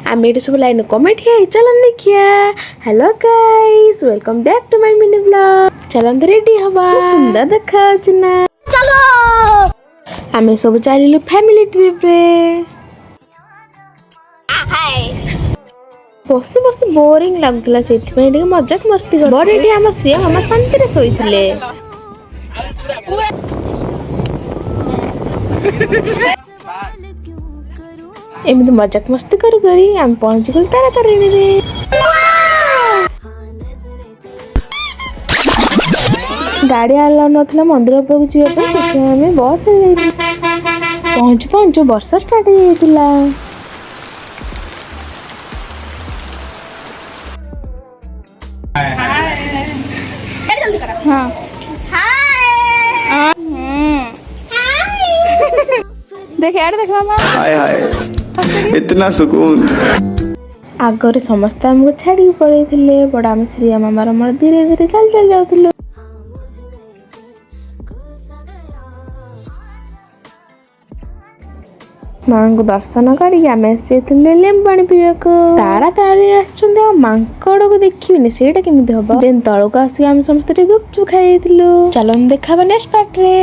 आम ये सब लाइन कमेंट है चलन देखिया। Hello guys welcome back to my mini blog. चलन रेडी हवा सुंदर देखा ना चलो आम सब चलू फैमिली ट्रिप रे। बस बस बोरिंग लगुला से मजाक मस्ती कर बड़े आम श्रिया मामा शांति रे सोईथिले। एमती मजाक मस्ती करी करी आम पहुंची गल तारा तारिणी रे। गाड़ी आला नथला मंदिर पाक जीवा पे आम बस पहुंचु पहुंचु वर्षा स्टार्ट हो जाइतिला। हाँ देख यार देख मामा हाय हाय इतना सुकून। आगरे समस्त आमको छाड़ी पड़े थे बड़ा आम श्रिया मामार मोर धीरे धीरे चल चल जाऊँ। माँ को दर्शन करी आम लेम्बु पानी पीवाक तारा तारी आंकड़ को देखिए सेटा केमी हम देन तलक आसिक आम समस्त गुपचुप खाई चलो देखा नेक्स्ट पार्ट रे।